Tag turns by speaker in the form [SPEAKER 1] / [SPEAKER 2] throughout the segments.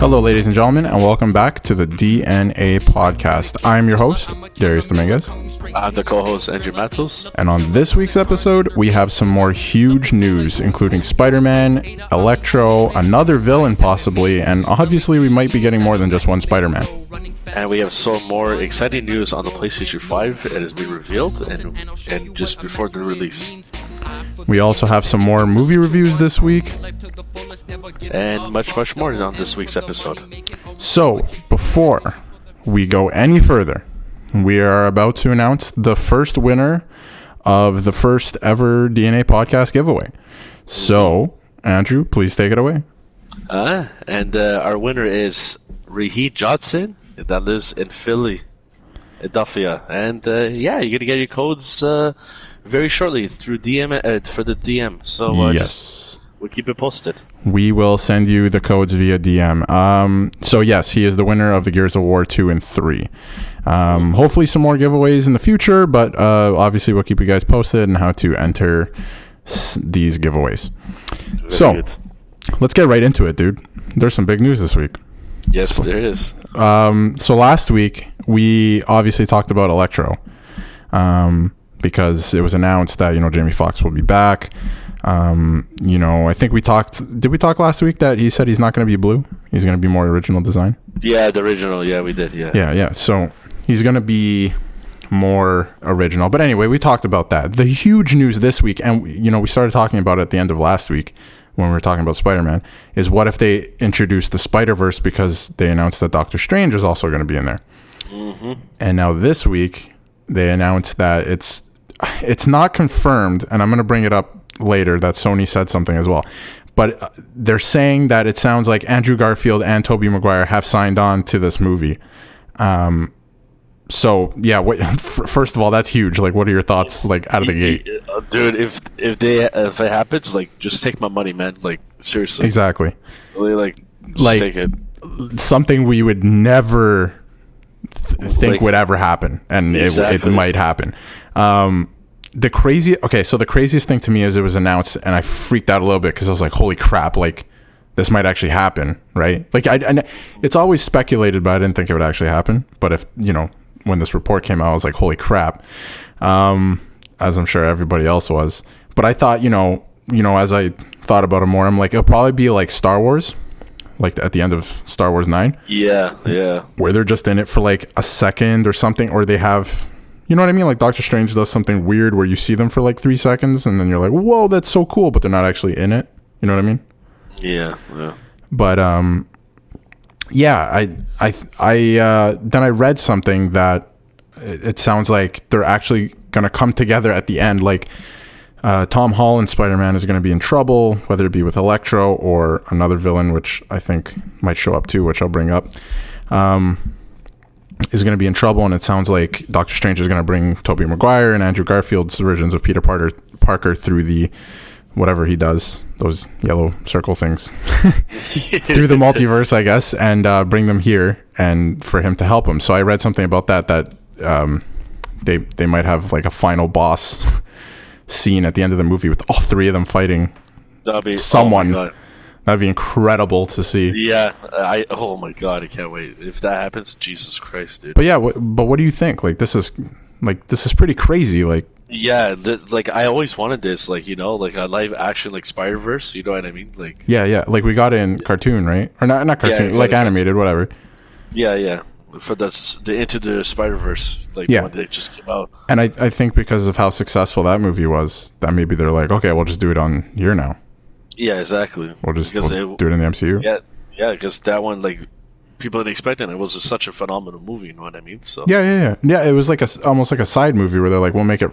[SPEAKER 1] Hello, ladies and gentlemen, and welcome back to the DnA podcast. I'm your host, Darius Dominguez.
[SPEAKER 2] I'm the co-host, Andrew Matos.
[SPEAKER 1] And on this week's episode, we have some more huge news, including Spider-Man, Electro, another villain possibly, and obviously we might be getting more than just one Spider-Man.
[SPEAKER 2] And we have some more exciting news on the PlayStation 5. It has been revealed and just before the release.
[SPEAKER 1] We also have some more movie reviews this week.
[SPEAKER 2] And much more on this week's episode.
[SPEAKER 1] So, before we go any further, we are about to announce the first winner of the first ever DNA podcast giveaway. So, Andrew, please take it away.
[SPEAKER 2] And our winner is Raheed Johnson, that lives in Philadelphia. And you're going to get your codes very shortly through DM for the DM. So,
[SPEAKER 1] yes.
[SPEAKER 2] We'll keep it posted.
[SPEAKER 1] We will send you the codes via DM. So yes, he is the winner of the Gears of War 2 and 3. Hopefully some more giveaways in the future, but obviously we'll keep you guys posted on how to enter these giveaways.
[SPEAKER 2] Very
[SPEAKER 1] so
[SPEAKER 2] good.
[SPEAKER 1] Let's get right into it, dude. There's some big news this week.
[SPEAKER 2] Yes, there is.
[SPEAKER 1] So last week we obviously talked about Electro because it was announced that Jamie Foxx will be back. I think we talked. Did we talk last week that he said he's not going to be blue? He's going to be more original design.
[SPEAKER 2] Yeah, the original. Yeah, we did.
[SPEAKER 1] Yeah. So he's going to be more original. But anyway, we talked about that. The huge news this week, and we started talking about it at the end of last week when we were talking about Spider-Man, is what if they introduce the Spider-Verse because they announced that Doctor Strange is also going to be in there.
[SPEAKER 2] Mm-hmm.
[SPEAKER 1] And now this week they announced that it's not confirmed, and I'm going to bring it up later that Sony said something as well, but they're saying that it sounds like Andrew Garfield and Tobey Maguire have signed on to this movie. So yeah, first of all, that's huge. Like, what are your thoughts, like, out of the gate?
[SPEAKER 2] Dude, if it happens, like, just take my money, man. Like, seriously.
[SPEAKER 1] Exactly.
[SPEAKER 2] Really, just take it.
[SPEAKER 1] Something we would never think would ever happen, and it might happen. The craziest thing to me is it was announced, and I freaked out a little bit because I was like, "Holy crap! Like, this might actually happen, right?" Like, it's always speculated, but I didn't think it would actually happen. But if when this report came out, I was like, "Holy crap!" As I'm sure everybody else was. But I thought, as I thought about it more, I'm like, it'll probably be like Star Wars, like at the end of Star Wars 9.
[SPEAKER 2] Yeah.
[SPEAKER 1] Where they're just in it for like a second or something, or they have. You know what I mean? Like Doctor Strange does something weird where you see them for like 3 seconds and then you're like, whoa, that's so cool, but they're not actually in it. You know what I mean?
[SPEAKER 2] Yeah.
[SPEAKER 1] But then I read something that it sounds like they're actually going to come together at the end. Like Tom Holland's Spider-Man is going to be in trouble, whether it be with Electro or another villain, which I think might show up too, which I'll bring up. Is going to be in trouble, and it sounds like Doctor Strange is going to bring Tobey Maguire and Andrew Garfield's versions of Peter Parker through the whatever he does, those yellow circle things, through the multiverse, I guess, and bring them here and for him to help him. So I read something about that they might have like a final boss scene at the end of the movie with all 3 of them fighting someone. Oh, that'd be incredible to see.
[SPEAKER 2] Yeah, oh my god, I can't wait. If that happens, Jesus Christ, dude.
[SPEAKER 1] But yeah, but what do you think? Like, this is pretty crazy. Like,
[SPEAKER 2] yeah, I always wanted this, like, like a live action, like Spider-Verse. You know what I mean? Like,
[SPEAKER 1] yeah, like we got it in cartoon, right? Or not cartoon, like animated, whatever.
[SPEAKER 2] Yeah. For the Into the Spider-Verse, like when they just came out. And
[SPEAKER 1] I think because of how successful that movie was, that maybe they're like, okay, we'll just do it on here now.
[SPEAKER 2] Yeah, exactly.
[SPEAKER 1] We'll do it in the MCU.
[SPEAKER 2] Yeah, because that one, like, people didn't expect it. It was just such a phenomenal movie. You know what I mean? So
[SPEAKER 1] yeah. It was like almost like a side movie where they're like, we'll make it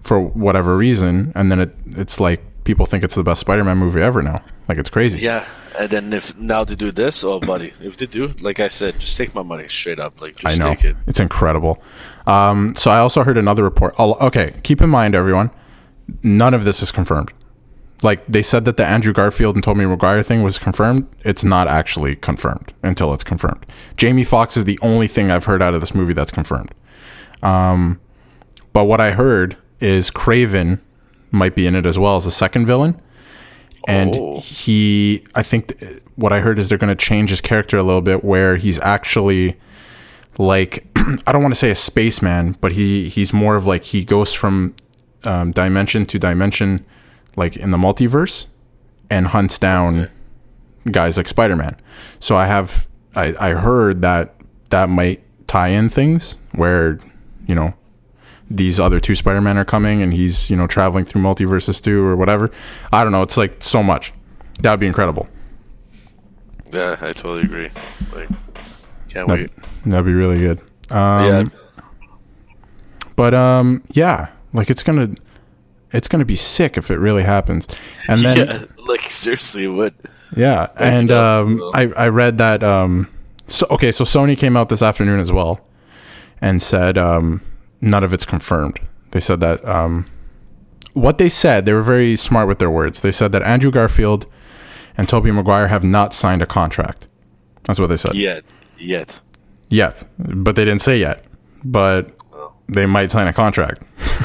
[SPEAKER 1] for whatever reason, and then it's like people think it's the best Spider-Man movie ever now. Like, it's crazy.
[SPEAKER 2] Yeah, and then if now they do this, oh buddy, if they do, like I said, just take my money straight up. Like, just take it.
[SPEAKER 1] It's incredible. So I also heard another report. Okay, keep in mind, everyone, none of this is confirmed. Like, they said that the Andrew Garfield and Tobey Maguire thing was confirmed. It's not actually confirmed until it's confirmed. Jamie Foxx is the only thing I've heard out of this movie that's confirmed. But what I heard is Kraven might be in it as well as the second villain. And I think what I heard is they're going to change his character a little bit, where he's actually like, I don't want to say a spaceman, but he's more of like, he goes from dimension to dimension, like in the multiverse, and hunts down guys like Spider-Man. So I heard that might tie in things where, you know, these other two Spider-Man are coming and he's, you know, traveling through multiverses too or whatever. I don't know. It's like so much. That would be incredible.
[SPEAKER 2] Yeah, I totally agree. Like, can't wait.
[SPEAKER 1] That'd be really good.
[SPEAKER 2] Yeah.
[SPEAKER 1] But yeah, like it's gonna be sick if it really happens. And then
[SPEAKER 2] yeah, like seriously, what?
[SPEAKER 1] Yeah, and I read that so Sony came out this afternoon as well and said none of it's confirmed. They said that what they said, they were very smart with their words. They said that Andrew Garfield and Tobey Maguire have not signed a contract. That's what they said.
[SPEAKER 2] Yet.
[SPEAKER 1] But they didn't say yet. But they might sign a contract,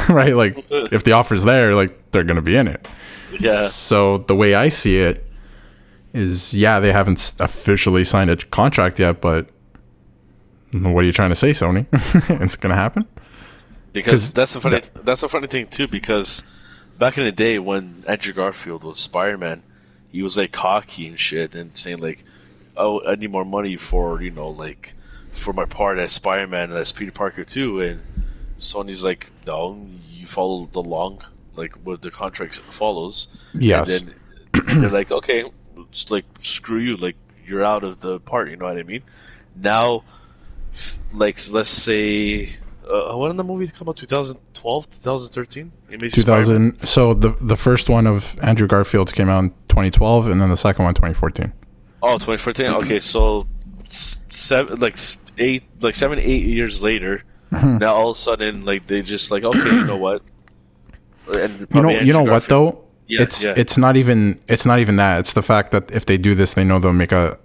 [SPEAKER 1] right? Like if the offer's there, like they're going to be in it.
[SPEAKER 2] Yeah.
[SPEAKER 1] So the way I see it is, yeah, they haven't officially signed a contract yet, but what are you trying to say, Sony? It's going to happen?
[SPEAKER 2] Because that's a funny thing too, because back in the day when Andrew Garfield was Spider-Man, he was like cocky and shit and saying like, oh, I need more money for, you know, like for my part as Spider-Man and as Peter Parker too. And Sony's like, no, you follow the like what the contract follows.
[SPEAKER 1] Yes.
[SPEAKER 2] And then they're like, okay, it's like screw you, like you're out of the part. You know what I mean? Now, like let's say, when did the movie come out? 2012, 2013?
[SPEAKER 1] 2000. So the first one of Andrew Garfield's came out in 2012, and then the second one 2014.
[SPEAKER 2] Oh, 2014. Okay, so 7, 8 years later.
[SPEAKER 1] Mm-hmm.
[SPEAKER 2] Now all of a sudden, like they just like, okay, you know what? And
[SPEAKER 1] you know what though?
[SPEAKER 2] Yeah,
[SPEAKER 1] it's not even that. It's the fact that if they do this, they know they'll make a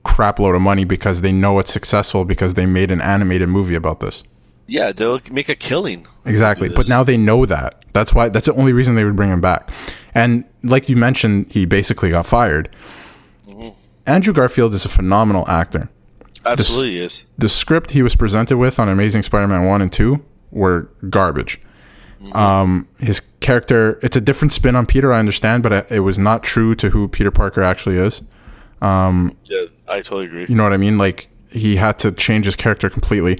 [SPEAKER 1] crap load of money because they know it's successful because they made an animated movie about this.
[SPEAKER 2] Yeah, they'll make a killing.
[SPEAKER 1] Exactly, but now they know that. That's the only reason they would bring him back. And like you mentioned, he basically got fired. Mm-hmm. Andrew Garfield is a phenomenal actor.
[SPEAKER 2] Absolutely is.
[SPEAKER 1] The script he was presented with on Amazing Spider-Man 1 and 2 were garbage. Mm-hmm. His character, it's a different spin on Peter, I understand, but it was not true to who Peter Parker actually is.
[SPEAKER 2] Yeah, I totally agree.
[SPEAKER 1] You know what I mean? Like, he had to change his character completely,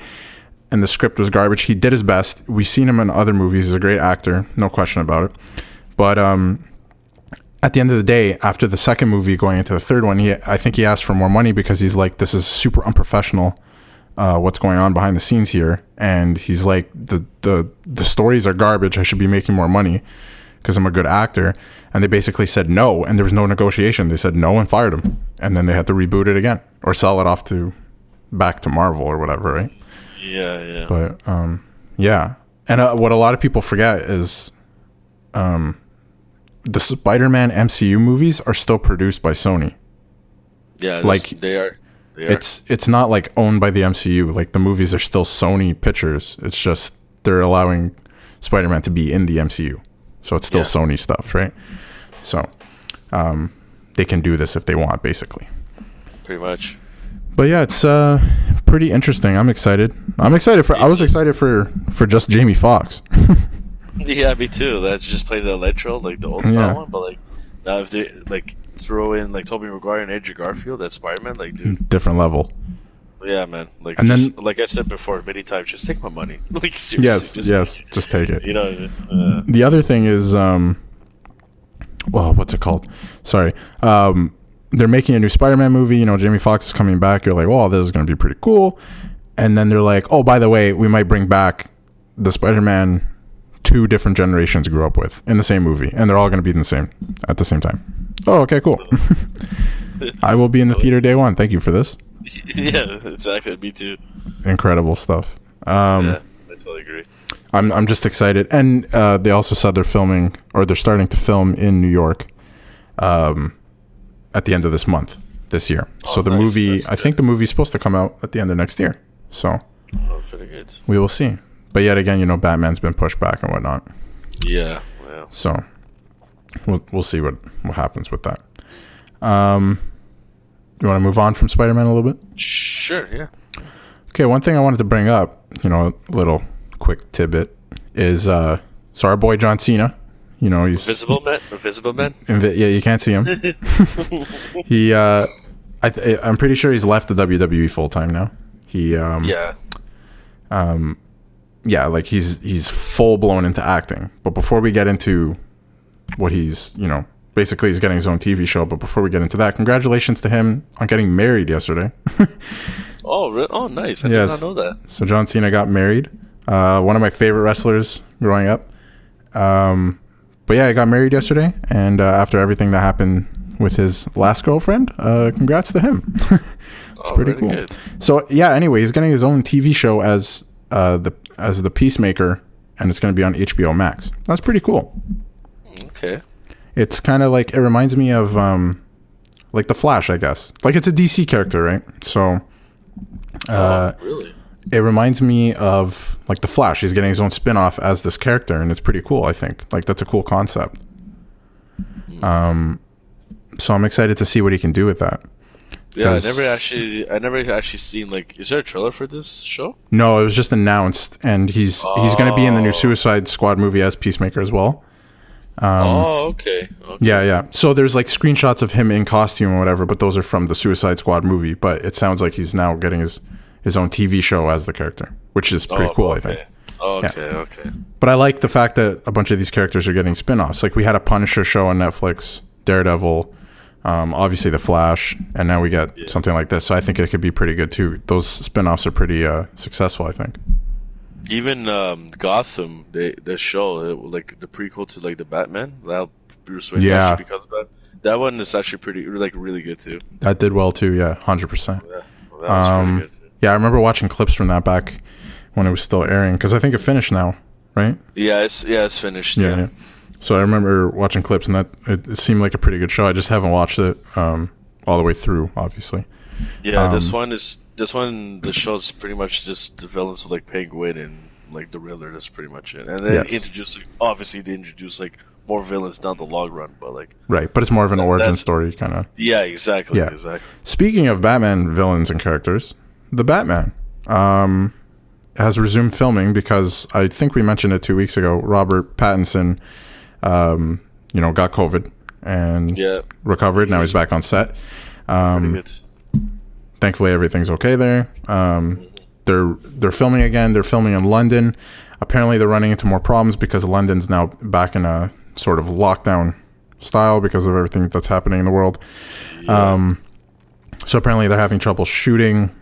[SPEAKER 1] and the script was garbage. He did his best. We've seen him in other movies. He's a great actor, no question about it. But at the end of the day, after the second movie going into the third one, I think he asked for more money because he's like, this is super unprofessional. What's going on behind the scenes here? And he's like, the stories are garbage. I should be making more money because I'm a good actor. And they basically said no, and there was no negotiation. They said no and fired him, and then they had to reboot it again or sell it off back to Marvel or whatever, right?
[SPEAKER 2] Yeah.
[SPEAKER 1] But yeah, and what a lot of people forget is the Spider-Man MCU movies are still produced by Sony.
[SPEAKER 2] Yeah,
[SPEAKER 1] like
[SPEAKER 2] they are.
[SPEAKER 1] It's not like owned by the MCU. Like the movies are still Sony Pictures. It's just they're allowing Spider-Man to be in the MCU, so it's still Sony stuff, right? So they can do this if they want, basically.
[SPEAKER 2] Pretty much.
[SPEAKER 1] But yeah, it's pretty interesting. I'm excited. I was excited for just Jamie Foxx.
[SPEAKER 2] Yeah, me too. That's just played the electro, like the old style one. But like now, if they like throw in like Tobey Maguire and Andrew Garfield, that's Spider-Man, like dude,
[SPEAKER 1] different level.
[SPEAKER 2] Yeah, man. Like,
[SPEAKER 1] and
[SPEAKER 2] just,
[SPEAKER 1] then,
[SPEAKER 2] like I said before many times, just take my money. Like seriously.
[SPEAKER 1] Yes, just take it.
[SPEAKER 2] You know.
[SPEAKER 1] The other thing is, well, what's it called? Sorry. They're making a new Spider-Man movie. You know, Jamie Foxx is coming back. You're like, oh, this is going to be pretty cool. And then they're like, oh, by the way, we might bring back the Spider-Man 2 different generations grew up with in the same movie, and they're all going to be at the same time. Oh, okay, cool. I will be in the theater day one. Thank you for this.
[SPEAKER 2] Yeah, exactly. Me too.
[SPEAKER 1] Incredible stuff.
[SPEAKER 2] Yeah, I totally agree.
[SPEAKER 1] I'm just excited, and they also said they're starting to film in New York at the end of this year. So the movie, I think the movie's supposed to come out at the end of next year. So
[SPEAKER 2] pretty good.
[SPEAKER 1] We will see. But yet again, you know, Batman's been pushed back and whatnot.
[SPEAKER 2] Yeah.
[SPEAKER 1] So we'll see what happens with that. You want to move on from Spider-Man a little bit?
[SPEAKER 2] Sure, yeah.
[SPEAKER 1] Okay, one thing I wanted to bring up, a little quick tidbit, is so our boy John Cena, he's
[SPEAKER 2] Invisible Man.
[SPEAKER 1] Yeah, you can't see him. I'm pretty sure he's left the WWE full time now. Like he's full blown into acting. But before we get into what he's, basically he's getting his own TV show. But before we get into that, congratulations to him on getting married yesterday.
[SPEAKER 2] Oh, really? Oh, nice. I did not know that.
[SPEAKER 1] So John Cena got married. One of my favorite wrestlers growing up. But yeah, he got married yesterday. And after everything that happened with his last girlfriend, congrats to him. It's pretty cool. Good. So yeah, anyway, he's getting his own TV show as the Peacemaker, and it's going to be on HBO Max. That's pretty cool.
[SPEAKER 2] Okay.
[SPEAKER 1] It's kind of like, it reminds me of like the Flash, I guess. Like, it's a DC character, right? So
[SPEAKER 2] really?
[SPEAKER 1] It reminds me of like the Flash. He's getting his own spin-off as this character, and it's pretty cool, I think. Like, that's a cool concept. So I'm excited to see what he can do with that.
[SPEAKER 2] Yeah, I never actually seen, like, is there a trailer for this show?
[SPEAKER 1] No, it was just announced, and he's going to be in the new Suicide Squad movie as Peacemaker as well.
[SPEAKER 2] Okay.
[SPEAKER 1] Yeah. So there's like screenshots of him in costume or whatever, but those are from the Suicide Squad movie. But it sounds like he's now getting his own TV show as the character, which is pretty cool, I think.
[SPEAKER 2] Okay.
[SPEAKER 1] But I like the fact that a bunch of these characters are getting spin-offs. Like, we had a Punisher show on Netflix, Daredevil, obviously the Flash, and now we get something like this. So I think it could be pretty good too. Those spin-offs are pretty successful, I think.
[SPEAKER 2] Even Gotham, the show, like the prequel to like the Batman, that Bruce Wayne actually becomes Batman. That one is actually really good too.
[SPEAKER 1] That did well too, yeah, 100%.
[SPEAKER 2] Yeah, well, that was pretty good too.
[SPEAKER 1] Yeah, I remember watching clips from that back when it was still airing, because I think it finished now, right?
[SPEAKER 2] Yeah, it's finished. Yeah.
[SPEAKER 1] So I remember watching clips, and that it seemed like a pretty good show. I just haven't watched it all the way through, obviously.
[SPEAKER 2] Yeah, the show's pretty much just the villains of like Penguin and like the Riddler. That's pretty much it. And then they introduce like more villains down the long run, but like
[SPEAKER 1] right. But it's more of an origin story, kind of.
[SPEAKER 2] Yeah, exactly. Yeah, exactly.
[SPEAKER 1] Speaking of Batman villains and characters, the Batman has resumed filming because I think we mentioned it 2 weeks ago. Robert Pattinson, got COVID and recovered. Now he's back on set.
[SPEAKER 2] Pretty good.
[SPEAKER 1] Thankfully, everything's okay there. They're filming again. They're filming in London. Apparently, they're running into more problems because London's now back in a sort of lockdown style because of everything that's happening in the world. Yeah. So apparently, they're having trouble shooting.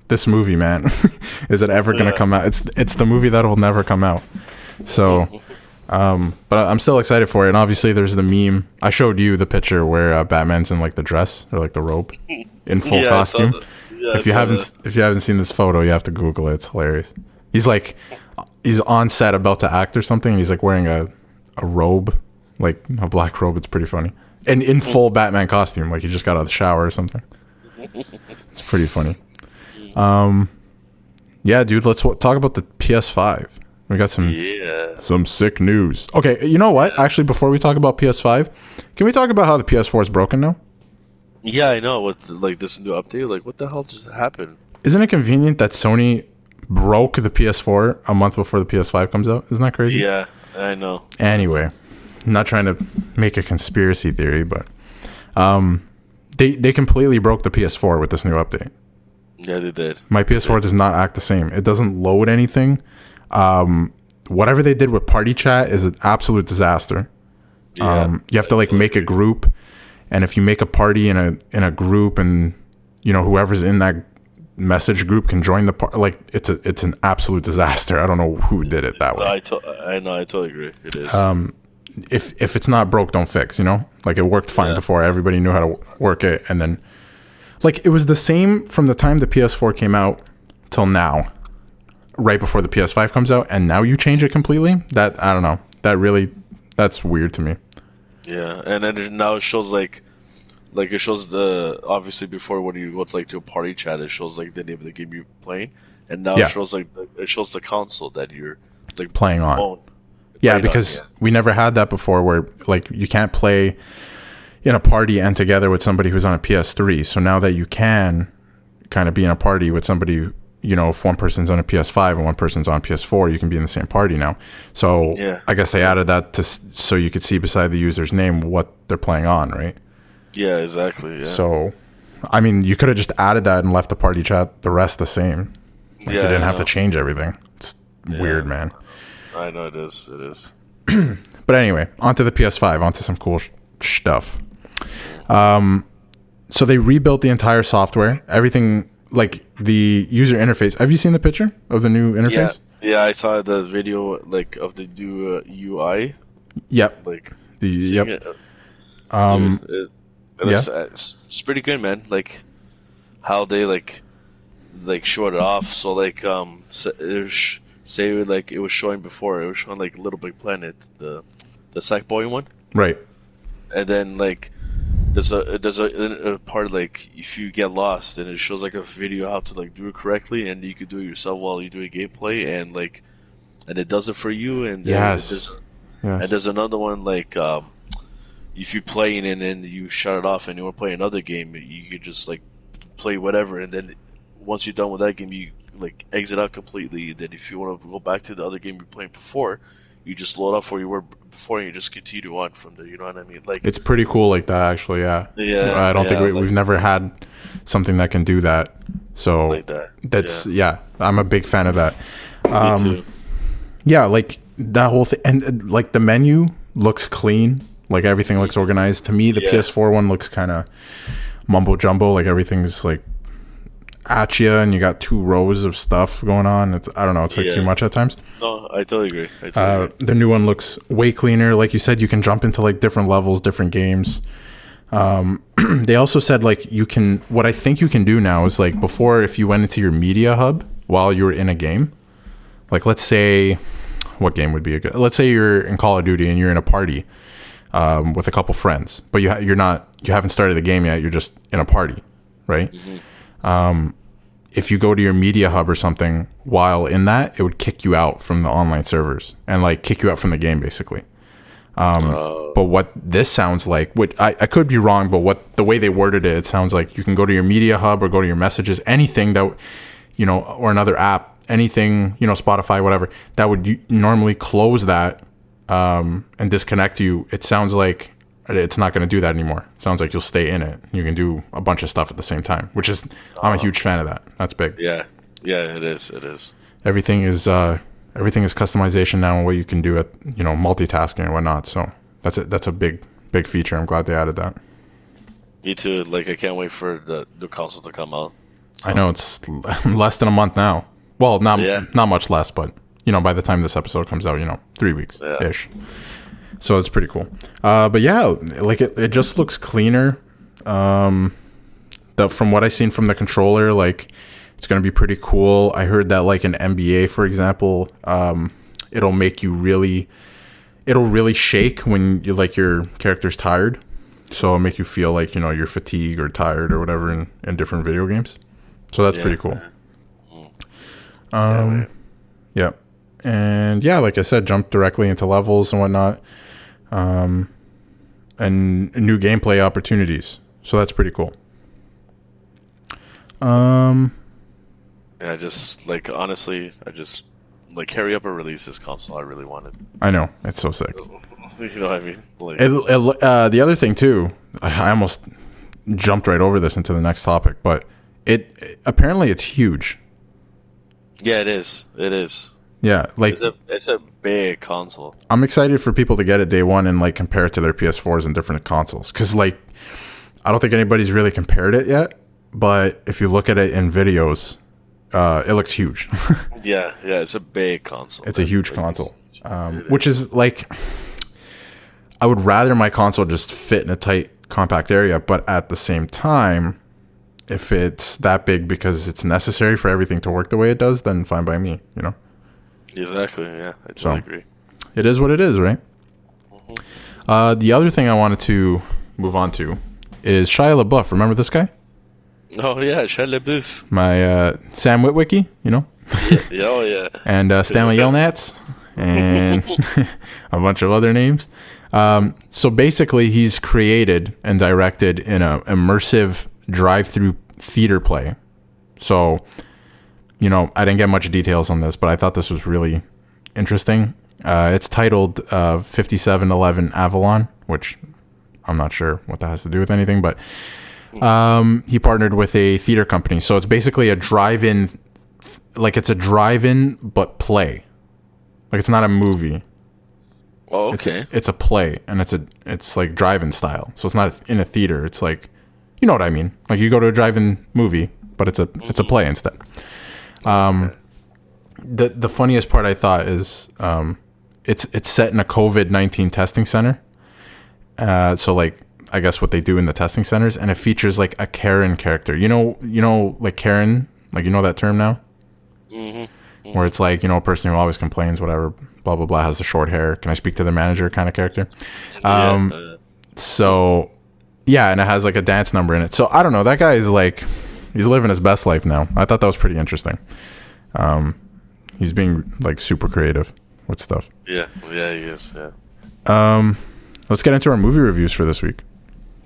[SPEAKER 1] This movie, man, is it ever gonna come out? It's the movie that will never come out. So, but I'm still excited for it. And obviously, there's the meme. I showed you the picture where Batman's in like the dress or like the robe, in full costume. If you haven't seen this photo, you have to Google it. It's hilarious. He's on set about to act or something, and he's like wearing a robe, like a black robe. It's pretty funny, and in full Batman costume, like he just got out of the shower or something. It's pretty funny. Yeah, dude. Let's talk about the PS5. We got some sick news. Okay, you know what? Actually, before we talk about PS5, can we talk about how the PS4 is broken now?
[SPEAKER 2] Yeah, I know. With like this new update, like what the hell just happened?
[SPEAKER 1] Isn't it convenient that Sony broke the PS4 a month before the PS5 comes out? Isn't that crazy?
[SPEAKER 2] Yeah, I know.
[SPEAKER 1] Anyway, I'm not trying to make a conspiracy theory, but they completely broke the PS4 with this new update.
[SPEAKER 2] Yeah, they did.
[SPEAKER 1] My PS4 does not act the same. It doesn't load anything. Whatever they did with party chat is an absolute disaster. You have to like make a group, and if you make a party in a group, and whoever's in that message group can join the party, like it's an absolute disaster. I don't know who did it that way.
[SPEAKER 2] I totally agree. It is.
[SPEAKER 1] If it's not broke, don't fix. Like it worked fine before. Everybody knew how to work it, and then like it was the same from the time the PS4 came out till now. Right before the PS5 comes out, and now you change it completely. That I don't know. That's weird to me.
[SPEAKER 2] Yeah, and then now it shows like it shows the obviously before when you go to a party chat, it shows like the name of the game you're playing, and now it shows the console that you're like
[SPEAKER 1] playing on. Yeah, because we never had that before where like you can't play in a party and together with somebody who's on a PS3. So now that you can kind of be in a party with somebody, you know, if one person's on a PS5 and one person's on PS4, you can be in the same party now. So I guess they added that so you could see beside the user's name what they're playing on, right?
[SPEAKER 2] Yeah, exactly. Yeah.
[SPEAKER 1] So, I mean, you could have just added that and left the party chat the rest the same. Like you didn't have to change everything. It's weird, man.
[SPEAKER 2] I know it is. It is.
[SPEAKER 1] But anyway, onto the PS5, onto some cool stuff. So they rebuilt the entire software, everything, like the user interface. Have you seen the picture of the new interface?
[SPEAKER 2] Yeah, I saw the video like of the new UI.
[SPEAKER 1] Yep.
[SPEAKER 2] Like
[SPEAKER 1] yep.
[SPEAKER 2] Dude, it's pretty good, man. Like how they like showed it off. So like say like it was showing before. It was showing like Little Big Planet, the Sackboy one.
[SPEAKER 1] Right.
[SPEAKER 2] And then like there's a part like if you get lost and it shows like a video how to like do it correctly, and you could do it yourself while you're doing gameplay, and it does it for you. And and there's another one like if you're playing and then you shut it off and you want to play another game, you could just like play whatever, and then once you're done with that game, you like exit out completely. Then if you want to go back to the other game you're playing before, you just load up where you were before and you just continue on from there. You know what I mean? Like
[SPEAKER 1] it's pretty cool like that, actually. Yeah. I don't think we've never had something that can do that. So
[SPEAKER 2] like that.
[SPEAKER 1] That's I'm a big fan of that.
[SPEAKER 2] Me too.
[SPEAKER 1] Yeah, like that whole thing, and like the menu looks clean. Like everything looks organized. To me, the PS4 one looks kind of mumbo jumbo. Like everything's like at you, and you got 2 rows of stuff going on. I don't know. It's like too much at times.
[SPEAKER 2] No, I totally agree.
[SPEAKER 1] The new one looks way cleaner. Like you said, you can jump into like different levels, different games. They also said like you can. What I think you can do now is like before, if you went into your media hub while you were in a game, like let's say, what game would be a good? Let's say you're in Call of Duty and you're in a party with a couple friends, but you haven't started the game yet. You're just in a party, right? Mm-hmm. If you go to your media hub or something while in that, it would kick you out from the online servers and like kick you out from the game basically. But what this sounds like, I could be wrong, but the way they worded it, it sounds like you can go to your media hub or go to your messages, anything that, you know, or another app, anything, you know, Spotify, whatever, that would normally close that and disconnect you. It sounds like it's not going to do that anymore. It sounds like you'll stay in it. You can do a bunch of stuff at the same time, which is, I'm a huge fan of that. That's big.
[SPEAKER 2] Yeah, it is. It is.
[SPEAKER 1] Everything is customization now, and what you can do at, you know, multitasking and whatnot. So that's a big feature. I'm glad they added that.
[SPEAKER 2] Me too. Like I can't wait for the new console to come out. So.
[SPEAKER 1] I know it's less than a month now. Well, not much less, but you know, by the time this episode comes out, you know, 3 weeks ish. So it's pretty cool. But yeah, like it just looks cleaner. From what I've seen from the controller, like it's going to be pretty cool. I heard that like in NBA, for example, it'll really shake when your character's tired. So it'll make you feel like, you know, you're fatigued or tired or whatever in different video games. So that's pretty cool. Yeah. And yeah, like I said, jump directly into levels and whatnot. And new gameplay opportunities. So that's pretty cool.
[SPEAKER 2] Yeah, just like honestly, I just like hurry up and release this console. I really wanted.
[SPEAKER 1] I know, it's so sick.
[SPEAKER 2] You know what I mean? Like,
[SPEAKER 1] the other thing too, I almost jumped right over this into the next topic, but apparently it's huge.
[SPEAKER 2] Yeah, it is. It is.
[SPEAKER 1] Yeah, like
[SPEAKER 2] it's a big console.
[SPEAKER 1] I'm excited for people to get it day one and like compare it to their PS4s and different consoles, because like I don't think anybody's really compared it yet, but if you look at it in videos, it looks huge.
[SPEAKER 2] yeah, it's a big console.
[SPEAKER 1] It's a huge console, which is like, I would rather my console just fit in a tight, compact area, but at the same time, if it's that big because it's necessary for everything to work the way it does, then fine by me, you know?
[SPEAKER 2] Exactly, yeah, I totally agree.
[SPEAKER 1] It is what it is, right? Mm-hmm. The other thing I wanted to move on to is Shia LaBeouf. Remember this guy?
[SPEAKER 2] Oh, yeah, Shia LaBeouf.
[SPEAKER 1] My Sam Witwicky, you know?
[SPEAKER 2] Yeah.
[SPEAKER 1] And Stanley Yelnats and a bunch of other names. So basically, he's created and directed in a immersive drive-through theater play. So, I didn't get much details on this, but I thought this was really interesting. It's titled 5711 Avalon, which I'm not sure what that has to do with anything, but he partnered with a theater company. So it's basically a drive-in, it's a drive-in but play. It's not a movie.
[SPEAKER 2] Oh, okay.
[SPEAKER 1] It's a play, and it's like drive-in style. So it's not in a theater. It's like, you know what I mean? Like you go to a drive-in movie, but it's a play instead. The funniest part I thought is it's set in a COVID-19 testing center. So I guess what they do in the testing centers, and it features like a Karen character. Like Karen, that term now? Mm-hmm. Where it's like, a person who always complains, whatever, blah, blah, blah, has the short hair. Can I speak to the manager kind of character? So, yeah, and it has like a dance number in it. So, I don't know. That guy is he's living his best life now. I thought that was pretty interesting. He's being super creative with stuff.
[SPEAKER 2] Yeah, he is, yeah.
[SPEAKER 1] Let's get into our movie reviews for this week.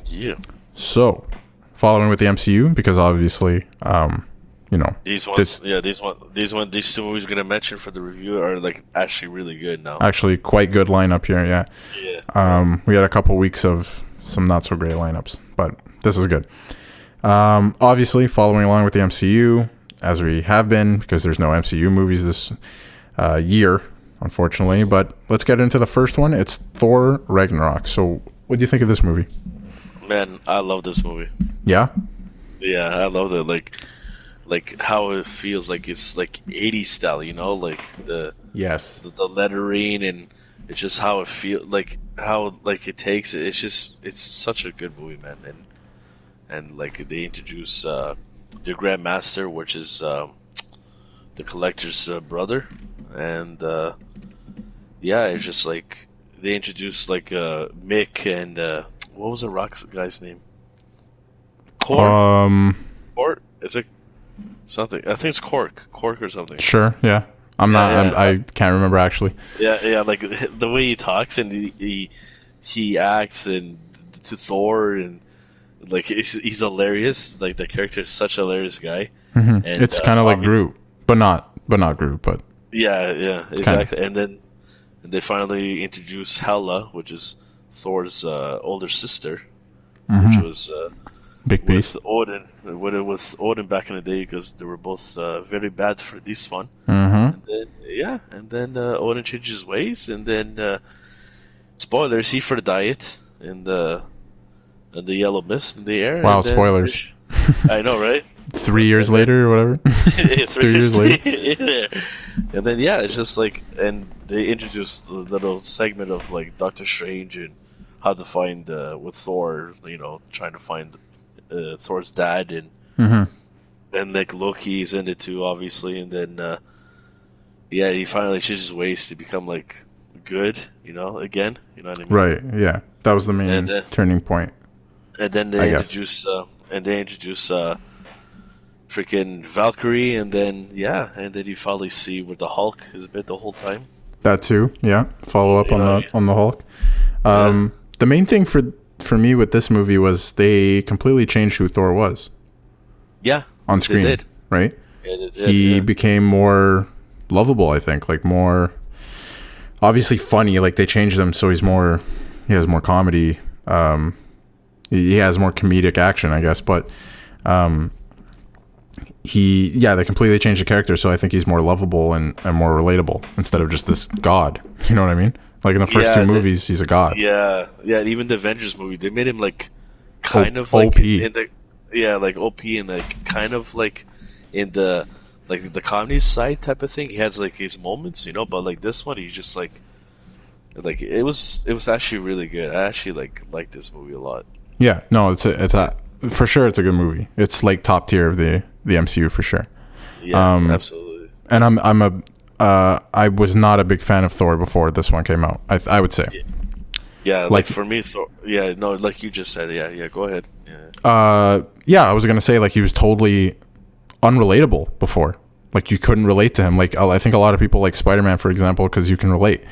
[SPEAKER 2] Yeah.
[SPEAKER 1] So, following with the MCU, because obviously,
[SPEAKER 2] these two movies we're gonna mention for the review are actually really good now.
[SPEAKER 1] Actually, quite good lineup here. Yeah.
[SPEAKER 2] Yeah.
[SPEAKER 1] We had a couple weeks of some not so great lineups, but this is good. Obviously, following along with the MCU, as we have been, because there's no MCU movies this year, unfortunately. But let's get into the first one. It's Thor Ragnarok. So, what do you think of this movie?
[SPEAKER 2] Man, I love this movie.
[SPEAKER 1] Yeah?
[SPEAKER 2] Yeah, I love it. Like how it feels like it's 80s style,
[SPEAKER 1] Yes.
[SPEAKER 2] The lettering, and it's just how it feels, how it takes it. It's such a good movie, man. And they introduce the Grandmaster, which is the Collector's brother, and it's just they introduce Mick and what was the rock guy's name? Korg. Or is it something? I think it's Korg or something.
[SPEAKER 1] Sure. Yeah. I can't remember actually.
[SPEAKER 2] Yeah. The way he talks and he acts and to Thor, and he's hilarious. The character is such a hilarious guy.
[SPEAKER 1] Mm-hmm. And, it's kind of like Groot, but not Groot, but
[SPEAKER 2] yeah, exactly. Kinda. And then they finally introduce Hela, which is Thor's older sister, which was
[SPEAKER 1] Big Beast.
[SPEAKER 2] With Odin back in the day, because they were both very bad for this one.
[SPEAKER 1] Mm-hmm.
[SPEAKER 2] And then Odin changes his ways, and then spoilers, he for the diet and the yellow mist in the air.
[SPEAKER 1] Wow, spoilers!
[SPEAKER 2] I know, right?
[SPEAKER 1] 3 years later, or whatever. 3 years later.
[SPEAKER 2] And then it's just and they introduced a little segment of Doctor Strange and how to find with Thor, trying to find Thor's dad, and Loki's in it too, obviously, and then he finally changes his ways to become good, again, you know what I mean?
[SPEAKER 1] Right. Yeah, that was the main turning point.
[SPEAKER 2] And then they introduce freaking Valkyrie, and then you finally see where the Hulk has been the whole time.
[SPEAKER 1] That too, yeah. Follow up on the Hulk. The main thing for me with this movie was they completely changed who Thor was.
[SPEAKER 2] Yeah,
[SPEAKER 1] on screen,
[SPEAKER 2] they did.
[SPEAKER 1] right?
[SPEAKER 2] Yeah, they did,
[SPEAKER 1] he became more lovable, I think, more obviously funny. They changed him so he has more comedy. He has more comedic action, I guess, but they completely changed the character, so I think he's more lovable and more relatable instead of just this god. You know what I mean? In the first two movies, he's a god.
[SPEAKER 2] Yeah. Even the Avengers movie, they made him kind of
[SPEAKER 1] OP.
[SPEAKER 2] in the OP, and kind of in the the comedy side type of thing. He has his moments, but this one, he just it was actually really good. I actually like this movie a lot.
[SPEAKER 1] Yeah, no, it's for sure it's a good movie. It's top tier of the MCU for sure.
[SPEAKER 2] Yeah, absolutely.
[SPEAKER 1] And I was not a big fan of Thor before this one came out. I would say.
[SPEAKER 2] Yeah, for me, Thor. Yeah, no, like you just said. Yeah. Go ahead. Yeah.
[SPEAKER 1] I was gonna say he was totally unrelatable before. Like you couldn't relate to him. Like I think a lot of people like Spider-Man, for example, because you can relate.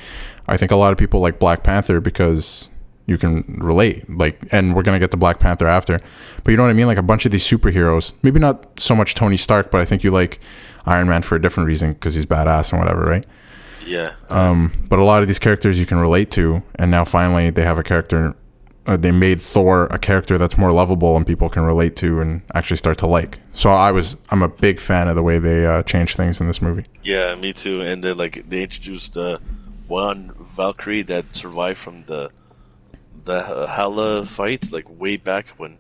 [SPEAKER 1] I think a lot of people like Black Panther because you can relate. Like, and we're gonna get to Black Panther after, but you know what I mean. Like a bunch of these superheroes, maybe not so much Tony Stark, but I think you like Iron Man for a different reason because he's badass and whatever, right?
[SPEAKER 2] Yeah.
[SPEAKER 1] But a lot of these characters you can relate to, and now finally they have a character. They made Thor a character that's more lovable and people can relate to and actually start to like. So I'm a big fan of the way they changed things in this movie.
[SPEAKER 2] Yeah, me too. And then like they introduced one Valkyrie that survived from the Hela fight, like way back when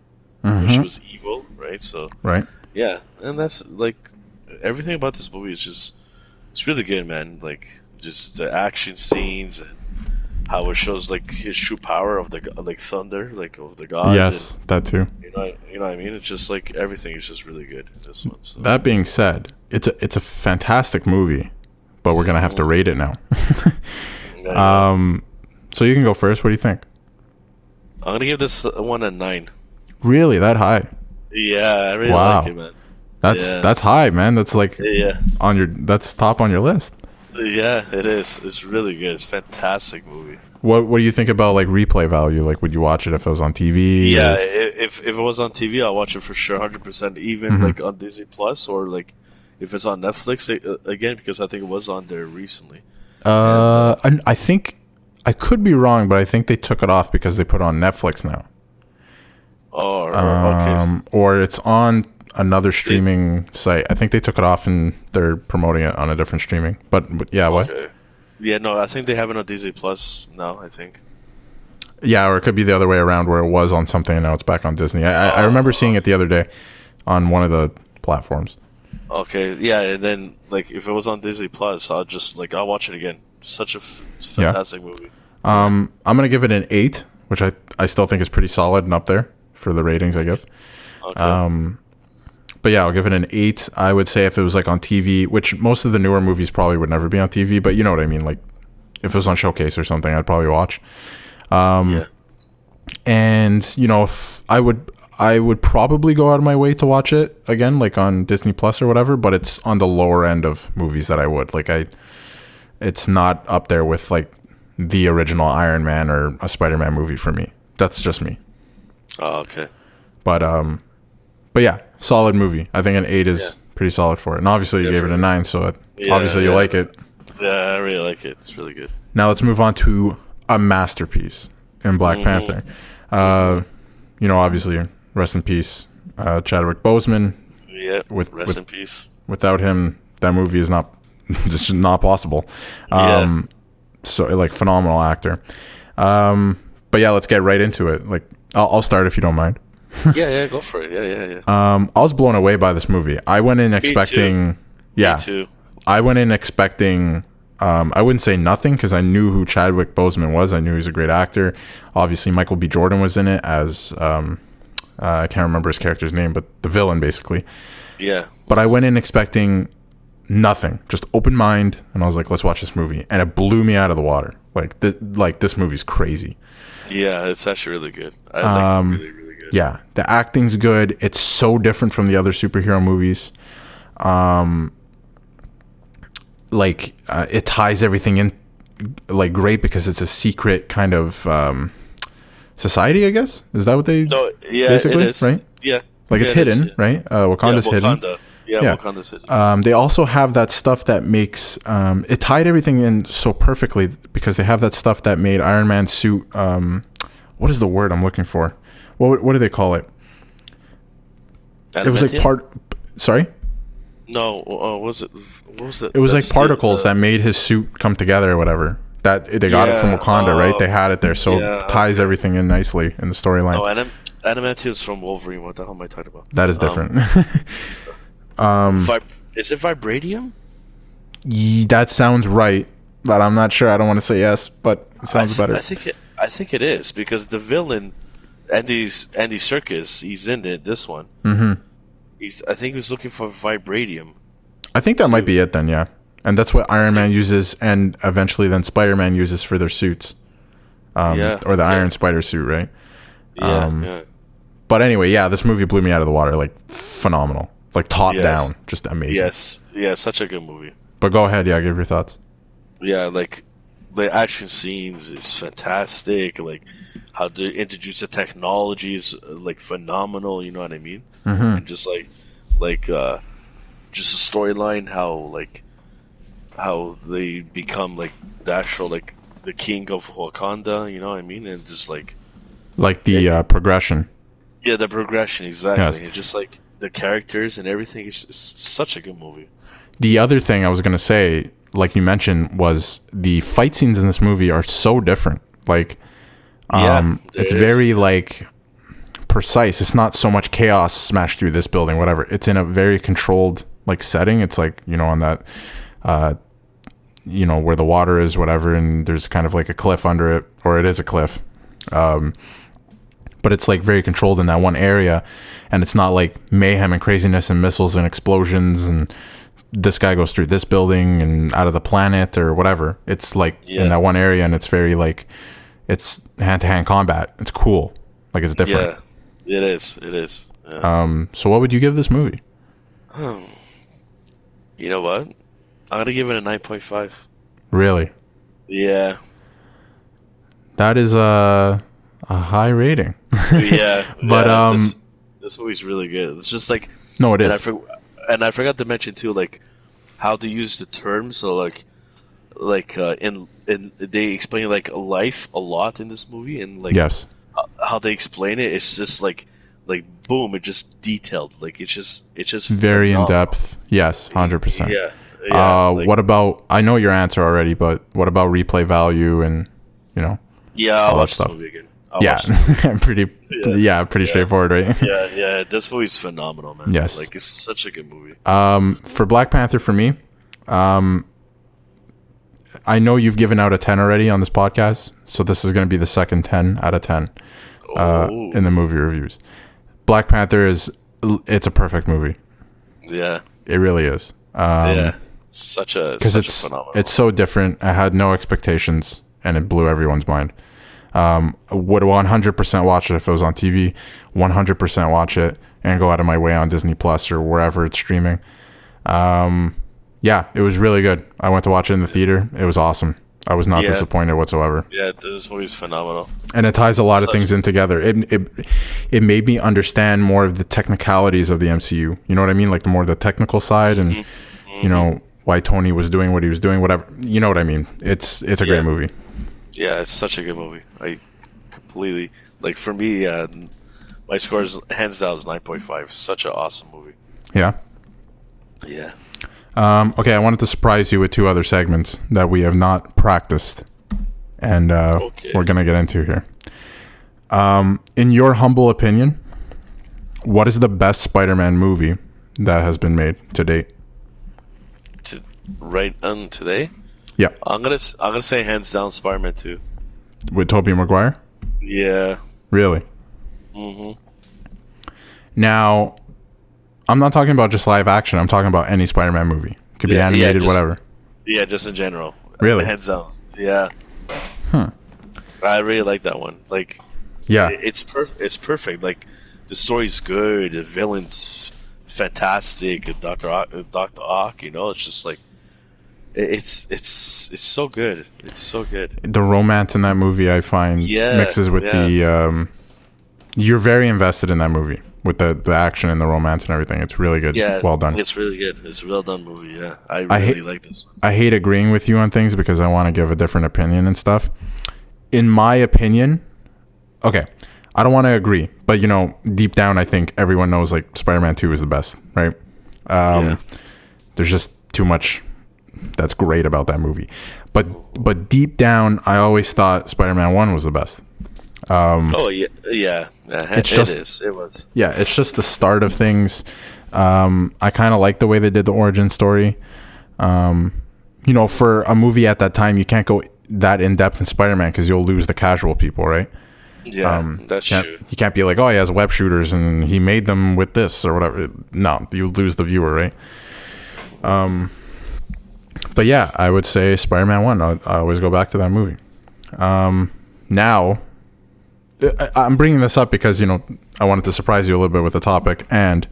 [SPEAKER 2] she was evil, right? So
[SPEAKER 1] right.
[SPEAKER 2] Yeah, and that's like everything about this movie is it's really good, man. Like just the action scenes and how it shows like his true power of the like thunder, like of the god.
[SPEAKER 1] Yes,
[SPEAKER 2] and,
[SPEAKER 1] that too.
[SPEAKER 2] You know what I mean? It's just like everything is just really good in this one. So.
[SPEAKER 1] That being said, it's a fantastic movie, but we're gonna have to rate it now. So you can go first. What do you think?
[SPEAKER 2] I'm gonna give this one a 9.
[SPEAKER 1] Really, that high?
[SPEAKER 2] Yeah, I really like it, man.
[SPEAKER 1] That's high, man. That's like that's top on your list.
[SPEAKER 2] Yeah, it is. It's really good. It's a fantastic movie.
[SPEAKER 1] What do you think about like replay value? Like, would you watch it if it was on TV?
[SPEAKER 2] Yeah, if it was on TV, I'll watch it for sure, 100%. Even like on Disney Plus or like if it's on Netflix again, because I think it was on there recently.
[SPEAKER 1] And I think I could be wrong, but I think they took it off because they put it on Netflix now.
[SPEAKER 2] Oh, okay.
[SPEAKER 1] Or it's on another streaming site. I think they took it off and they're promoting it on a different streaming. But yeah, what?
[SPEAKER 2] Okay. Yeah, no, I think they have it on Disney Plus now, I think.
[SPEAKER 1] Yeah, or it could be the other way around where it was on something and now it's back on Disney. I remember seeing it the other day on one of the platforms.
[SPEAKER 2] Okay, yeah, and then like if it was on Disney Plus, I'll watch it again. Such a fantastic movie.
[SPEAKER 1] I'm gonna give it an 8, which I still think is pretty solid and up there for the ratings I give. Okay. But yeah, I'll give it an 8. I would say if it was like on TV, which most of the newer movies probably would never be on TV, but you know what I mean. Like if it was on Showcase or something, I'd probably watch. Yeah. And you know, if I would probably go out of my way to watch it again, like on Disney Plus or whatever. But it's on the lower end of movies that I would like. It's not up there with like the original Iron Man or a Spider-Man movie for me. That's just me.
[SPEAKER 2] Oh, okay.
[SPEAKER 1] But yeah, solid movie. I think an 8 is pretty solid for it. And obviously you gave it a 9, so obviously you like it.
[SPEAKER 2] Yeah, I really like it. It's really good.
[SPEAKER 1] Now let's move on to a masterpiece in Black Panther. You know, obviously, rest in peace, Chadwick Boseman.
[SPEAKER 2] Yeah, rest in peace.
[SPEAKER 1] Without him, that movie is not just not possible. So like phenomenal actor. But yeah, let's get right into it. Like I'll start if you don't mind.
[SPEAKER 2] Yeah, go for it. Yeah.
[SPEAKER 1] I was blown away by this movie. I went in expecting. Me too. I went in expecting. I wouldn't say nothing because I knew who Chadwick Boseman was. I knew he was a great actor. Obviously, Michael B. Jordan was in it as I can't remember his character's name, but the villain basically.
[SPEAKER 2] Yeah.
[SPEAKER 1] But I went in expecting nothing, just open mind, and I was like, let's watch this movie, and it blew me out of the water. Like this movie's crazy. Yeah,
[SPEAKER 2] it's actually really good. I think it's really, really good.
[SPEAKER 1] Yeah, the acting's good. It's so different from the other superhero movies. It ties everything in like great because it's a secret kind of society, I guess. Is that what they?
[SPEAKER 2] No, yeah,
[SPEAKER 1] basically,
[SPEAKER 2] it is.
[SPEAKER 1] Right?
[SPEAKER 2] Yeah,
[SPEAKER 1] like it's hidden, right? Wakanda's hidden.
[SPEAKER 2] Yeah, Wakanda's hidden.
[SPEAKER 1] They also have that stuff that makes it tied everything in so perfectly because they have that stuff that made Iron Man's suit. What is the word I'm looking for? What do they call it?
[SPEAKER 2] Adamantium?
[SPEAKER 1] It was like part. Sorry.
[SPEAKER 2] No, what was it?
[SPEAKER 1] It was like particles that made his suit come together or whatever. That they got it from Wakanda, right? They had it there, so it ties everything in nicely in the storyline.
[SPEAKER 2] Oh, Adamantium is from Wolverine. What the hell am I talking about?
[SPEAKER 1] That is different.
[SPEAKER 2] Is it vibranium?
[SPEAKER 1] That sounds right, but I'm not sure. I don't want to say yes, but it sounds better.
[SPEAKER 2] I think it is because the villain, Andy Serkis, he's in this one.
[SPEAKER 1] Mm-hmm.
[SPEAKER 2] I think he was looking for vibranium.
[SPEAKER 1] I think that might be it then, yeah. And that's what Iron Man uses, and eventually then Spider-Man uses for their suits, or the Iron Spider suit, right?
[SPEAKER 2] Yeah.
[SPEAKER 1] But anyway, yeah, this movie blew me out of the water, like phenomenal. like top down, just amazing.
[SPEAKER 2] Yes, such a good movie.
[SPEAKER 1] But go ahead, yeah, give your thoughts.
[SPEAKER 2] Yeah, like the action scenes is fantastic. Like how they introduce the technology is like phenomenal. You know what I mean?
[SPEAKER 1] Mm-hmm.
[SPEAKER 2] And just like just the storyline, how they become like the actual like the king of Wakanda. You know what I mean? And just like
[SPEAKER 1] the progression.
[SPEAKER 2] Yeah, the progression, exactly.
[SPEAKER 1] Yes.
[SPEAKER 2] And just like the characters and everything, it's such a good movie.
[SPEAKER 1] The other thing I was gonna say, like you mentioned, was the fight scenes in this movie are so different. Like, it's very like precise. It's not so much chaos smashed through this building, whatever. It's in a very controlled like setting. It's like, you know, on that, you know, where the water is, whatever, and there's kind of like a cliff under it, or it is a cliff. But it's like very controlled in that one area, and it's not like mayhem and craziness and missiles and explosions and this guy goes through this building and out of the planet or whatever. It's like in that one area, and it's very like, it's hand-to-hand combat. It's cool. Like, it's different.
[SPEAKER 2] Yeah, it is. Yeah.
[SPEAKER 1] So what would you give this movie?
[SPEAKER 2] You know what? I'm gonna give it a 9.5.
[SPEAKER 1] Really?
[SPEAKER 2] Yeah.
[SPEAKER 1] That is a high rating.
[SPEAKER 2] Yeah.
[SPEAKER 1] But
[SPEAKER 2] this movie's really good. It's just like,
[SPEAKER 1] no, it is.
[SPEAKER 2] And I forgot to mention too, like how to use the terms. So like in they explain like life a lot in this movie, and like
[SPEAKER 1] yes,
[SPEAKER 2] how they explain it. It's just like boom, it just detailed. Like it's just
[SPEAKER 1] very
[SPEAKER 2] phenomenal.
[SPEAKER 1] in depth. Yes, 100%.
[SPEAKER 2] Yeah.
[SPEAKER 1] What about? I know your answer already, but what about replay value and, you know?
[SPEAKER 2] Yeah, I'll watch this movie again.
[SPEAKER 1] Pretty straightforward, right?
[SPEAKER 2] Yeah. This movie's phenomenal, man.
[SPEAKER 1] Yes,
[SPEAKER 2] like it's such a good movie.
[SPEAKER 1] For Black Panther, for me, I know you've given out a 10 already on this podcast, so this is going to be the second 10 out of 10 in the movie reviews. Black Panther it's a perfect movie.
[SPEAKER 2] Yeah,
[SPEAKER 1] it really is.
[SPEAKER 2] Such a phenomenal.
[SPEAKER 1] It's so different. I had no expectations, and it blew everyone's mind. Would 100% watch it if it was on TV. 100% watch it and go out of my way on Disney Plus or wherever it's streaming. Yeah, it was really good. I went to watch it in the theater. It was awesome. I was not disappointed whatsoever.
[SPEAKER 2] Yeah, this movie's phenomenal.
[SPEAKER 1] And it ties a lot of things in together. It made me understand more of the technicalities of the MCU. You know what I mean? Like the technical side, and you know, why Tony was doing what he was doing, whatever. You know what I mean? It's a great movie.
[SPEAKER 2] Yeah, it's such a good movie. I completely, like, for me, my score is hands down is 9.5. Such an awesome movie.
[SPEAKER 1] Yeah.
[SPEAKER 2] Yeah.
[SPEAKER 1] Okay, I wanted to surprise you with two other segments that we have not practiced, and we're gonna get into here. In your humble opinion, what is the best Spider-Man movie that has been made to date?
[SPEAKER 2] Today?
[SPEAKER 1] Yeah.
[SPEAKER 2] I'm gonna say hands down Spider-Man 2.
[SPEAKER 1] With Tobey Maguire?
[SPEAKER 2] Yeah.
[SPEAKER 1] Really?
[SPEAKER 2] Mm-hmm.
[SPEAKER 1] Now, I'm not talking about just live action. I'm talking about any Spider-Man movie. Could be animated, whatever.
[SPEAKER 2] Yeah, just in general.
[SPEAKER 1] Really?
[SPEAKER 2] Hands down. Yeah. I really like that one. Like,
[SPEAKER 1] yeah,
[SPEAKER 2] it's perfect. Like, the story's good. The villain's fantastic. Dr. Ock, you know, it's just like, it's so good. It's so good.
[SPEAKER 1] The romance in that movie, I find, mixes with the. You're very invested in that movie with the action and the romance and everything. It's really good.
[SPEAKER 2] Yeah,
[SPEAKER 1] well done.
[SPEAKER 2] It's really good. It's a well done movie. Yeah, I really like this one.
[SPEAKER 1] I hate agreeing with you on things because I want to give a different opinion and stuff. In my opinion, okay, I don't want to agree, but you know, deep down, I think everyone knows like Spider-Man 2 is the best, right? There's just too much that's great about that movie, but deep down, I always thought Spider-Man 1 was the best.
[SPEAKER 2] It was.
[SPEAKER 1] Yeah, it's just the start of things. I kind of like the way they did the origin story. You know, for a movie at that time, you can't go that in depth in Spider-Man because you'll lose the casual people, right?
[SPEAKER 2] Yeah, that's true.
[SPEAKER 1] You can't be like, oh, he has web shooters and he made them with this or whatever. No, you lose the viewer, right? But yeah, I would say Spider-Man 1. I always go back to that movie. Now, I'm bringing this up because, you know, I wanted to surprise you a little bit with the topic, and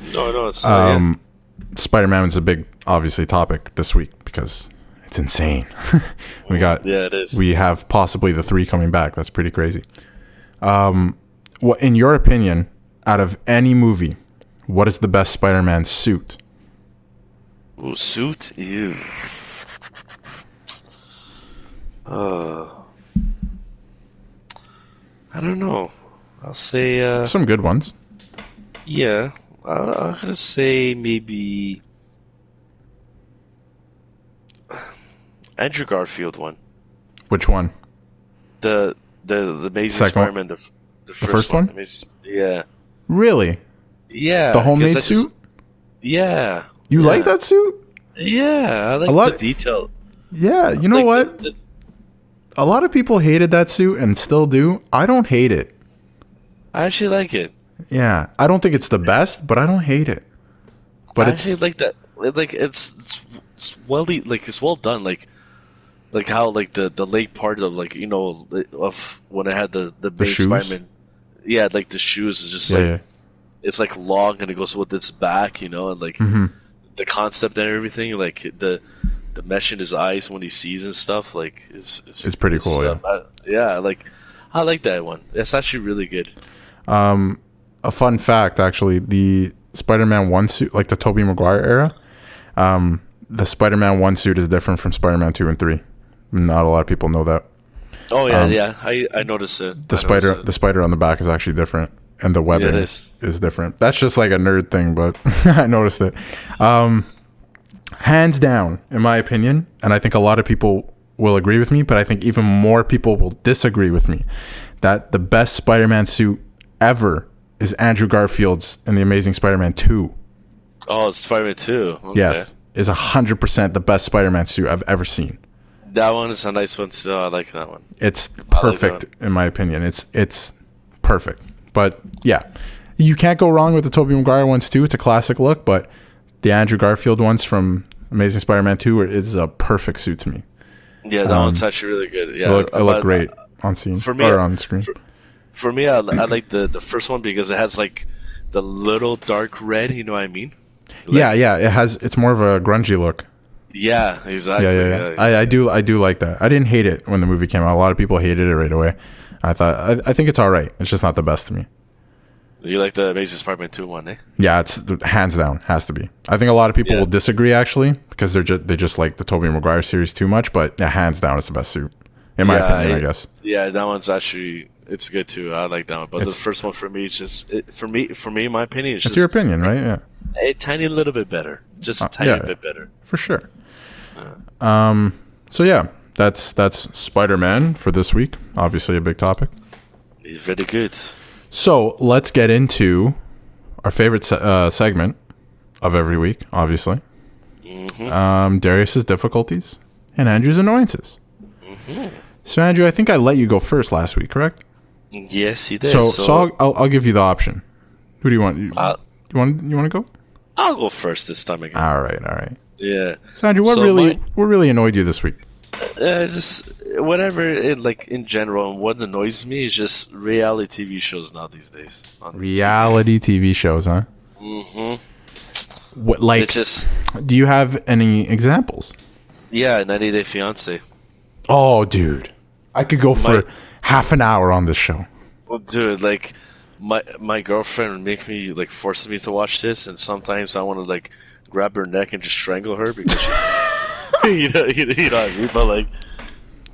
[SPEAKER 1] Spider-Man is a big, obviously, topic this week because it's insane.
[SPEAKER 2] It is.
[SPEAKER 1] We have possibly the 3 coming back. That's pretty crazy. What, in your opinion, out of any movie, what is the best Spider-Man suit?
[SPEAKER 2] Ooh, suit? Ew. I don't know. I'll say...
[SPEAKER 1] Some good ones.
[SPEAKER 2] Yeah. I'm going to say maybe... Andrew Garfield one.
[SPEAKER 1] Which one?
[SPEAKER 2] The Amazing Spider-Man, the
[SPEAKER 1] first one?
[SPEAKER 2] Yeah.
[SPEAKER 1] Really?
[SPEAKER 2] Yeah.
[SPEAKER 1] The homemade suit?
[SPEAKER 2] Yeah.
[SPEAKER 1] You like that suit?
[SPEAKER 2] Yeah, I like the detail.
[SPEAKER 1] Yeah, you know what? A lot of people hated that suit and still do. I don't hate it.
[SPEAKER 2] I actually like it.
[SPEAKER 1] Yeah, I don't think it's the best, but I don't hate it. But
[SPEAKER 2] I actually like that. Like it's well done. Like how the late part of of when I had the main Spider-Man. Yeah, like the shoes is just it's like long and it goes with its back, and like the concept and everything, like the mesh in his eyes when he sees and stuff, like it's
[SPEAKER 1] pretty cool.
[SPEAKER 2] I like that one. It's actually really good.
[SPEAKER 1] A fun fact, actually, the Spider-Man 1 suit, like the Tobey Maguire era, the Spider-Man 1 suit is different from Spider-Man 2 and 3. Not a lot of people know that.
[SPEAKER 2] Oh yeah, I noticed it.
[SPEAKER 1] The spider on the back is actually different, and the webbing is different. That's just like a nerd thing, but I noticed it. Hands down, in my opinion, and I think a lot of people will agree with me, but I think even more people will disagree with me, that the best Spider-Man suit ever is Andrew Garfield's in The Amazing Spider-Man 2.
[SPEAKER 2] Oh, it's Spider-Man 2. Okay.
[SPEAKER 1] Yes, is 100% the best Spider-Man suit I've ever seen.
[SPEAKER 2] That one is a nice one too. I like that one.
[SPEAKER 1] It's perfect in my opinion. It's perfect. But yeah, you can't go wrong with the Tobey Maguire ones too. It's a classic look, but the Andrew Garfield ones from Amazing Spider-Man 2 is a perfect suit to me.
[SPEAKER 2] Yeah, that one's actually really good. Yeah,
[SPEAKER 1] it look great on scene or on screen.
[SPEAKER 2] For me, I like the first one because it has like the little dark red. You know what I mean? Like,
[SPEAKER 1] yeah. It's more of a grungy look.
[SPEAKER 2] Yeah, exactly.
[SPEAKER 1] Yeah. I do like that. I didn't hate it when the movie came out. A lot of people hated it right away. I think it's all right. It's just not the best to me.
[SPEAKER 2] You like the Amazing Spider-Man 2 one, eh?
[SPEAKER 1] Yeah, it's hands down has to be. I think a lot of people will disagree actually because they just like the Tobey Maguire series too much. But yeah, hands down, it's the best suit in my opinion. I guess.
[SPEAKER 2] Yeah, that one's actually it's good too. I like that one. But the first one for me, it's just for me, in my opinion, it's just
[SPEAKER 1] your opinion, right? Yeah,
[SPEAKER 2] a tiny little bit better, just a tiny bit better
[SPEAKER 1] for sure. So yeah, that's Spider-Man for this week. Obviously a big topic.
[SPEAKER 2] He's very good.
[SPEAKER 1] So let's get into our favorite segment of every week, obviously. Darius's difficulties and Andrew's annoyances. So Andrew, I think I let you go first last week, correct?
[SPEAKER 2] Yes, you did.
[SPEAKER 1] So I'll give you the option. Who do you want? You want to go?
[SPEAKER 2] I'll go first this time again.
[SPEAKER 1] All right.
[SPEAKER 2] Yeah.
[SPEAKER 1] So Andrew, what really annoyed you this week?
[SPEAKER 2] Just whatever. In general, what annoys me is just reality TV shows now these days.
[SPEAKER 1] Reality TV shows, huh? What like?
[SPEAKER 2] It's just.
[SPEAKER 1] Do you have any examples?
[SPEAKER 2] Yeah, 90 Day Fiance.
[SPEAKER 1] Oh, dude, I could go for half an hour on this show.
[SPEAKER 2] Well, dude, like my girlfriend would make me force me to watch this, and sometimes I want to grab her neck and just strangle her because she, you know what I mean? But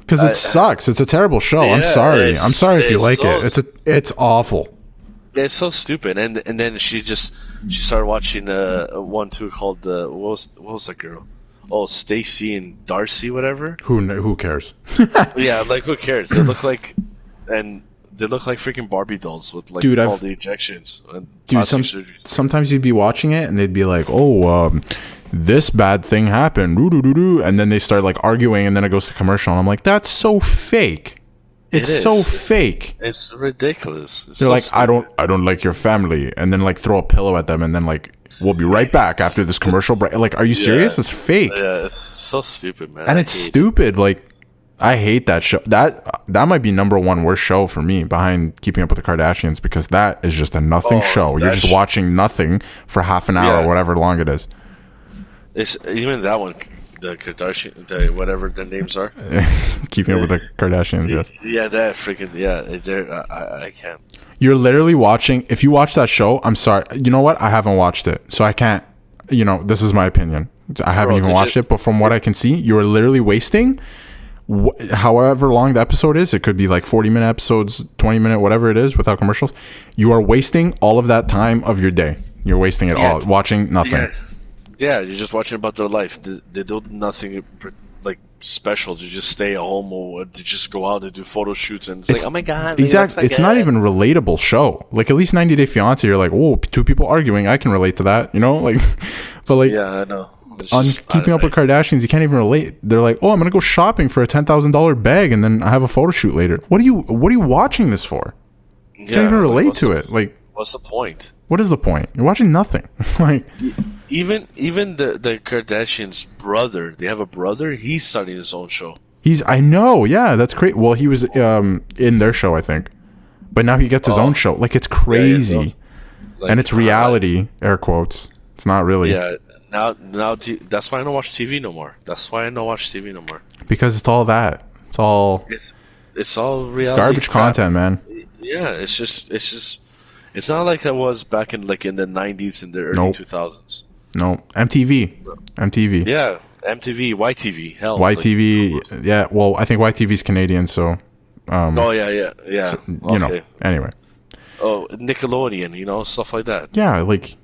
[SPEAKER 1] because it sucks. It's a terrible show. I'm sorry if you like it. It's awful.
[SPEAKER 2] It's so stupid. And then she started watching one too called what was that girl? Oh, Stacy and Darcy, whatever.
[SPEAKER 1] Who cares?
[SPEAKER 2] Yeah, who cares? They look like freaking Barbie dolls with
[SPEAKER 1] dude,
[SPEAKER 2] all the injections and
[SPEAKER 1] sometimes you'd be watching it and they'd be like, "Oh, this bad thing happened," and then they start arguing, and then it goes to commercial, and I'm like, "That's so fake. It's so fake.
[SPEAKER 2] It's ridiculous."
[SPEAKER 1] They're like, "I don't like your family," and then throw a pillow at them, and then we'll be right back after this commercial break. Are you serious? It's fake.
[SPEAKER 2] Yeah, it's so stupid, man.
[SPEAKER 1] And it's stupid. I hate that show. That might be number one worst show for me behind Keeping Up with the Kardashians, because that is just a nothing show. You're just watching nothing for half an hour or whatever long it is.
[SPEAKER 2] It's even that one, the Kardashian, the whatever their names are.
[SPEAKER 1] Keeping up with the Kardashians, yes.
[SPEAKER 2] Yeah, that freaking I can't.
[SPEAKER 1] You're literally watching. If you watch that show, I'm sorry. You know what? I haven't watched it, so I can't. This is my opinion. I haven't even watched it, but from what I can see, you're literally wasting however long the episode is. It could be like 40-minute episodes, 20-minute, whatever it is, without commercials. You are wasting all of that time of your day. You're wasting it all watching nothing.
[SPEAKER 2] Yeah, you're just watching about their life. They do nothing like special. They just stay at home, or they just go out and do photo shoots, and it's like, oh my god,
[SPEAKER 1] exactly. It's not even relatable show. Like at least 90 Day Fiance, you're like, whoa, two people arguing. I can relate to that, like. But like,
[SPEAKER 2] yeah, I know.
[SPEAKER 1] On Keeping Up with Kardashians, you can't even relate. They're like, oh, I'm gonna go shopping for a $10,000 bag, and then I have a photo shoot later. What are you watching this for? You can't even relate to it. Like,
[SPEAKER 2] what's the point?
[SPEAKER 1] What is the point? You're watching nothing. Like,
[SPEAKER 2] even the Kardashians' brother, they have a brother. He's starting his own show.
[SPEAKER 1] I know, yeah, that's great. Well, he was in their show, I think, but now he gets his own show. Like, it's crazy, and it's reality, air quotes. It's not really.
[SPEAKER 2] Yeah. Now, that's why I don't watch TV no more. Because
[SPEAKER 1] it's all that. It's all.
[SPEAKER 2] It's all reality.
[SPEAKER 1] It's garbage content, man.
[SPEAKER 2] Yeah, it's just. It's not like it was back in the 90s and the early 2000s.
[SPEAKER 1] No, MTV.
[SPEAKER 2] Yeah, MTV, YTV. Hell,
[SPEAKER 1] YTV. Yeah, well, I think YTV's Canadian, so.
[SPEAKER 2] Oh yeah.
[SPEAKER 1] So, anyway.
[SPEAKER 2] Oh, Nickelodeon, stuff like that.
[SPEAKER 1] Yeah, like.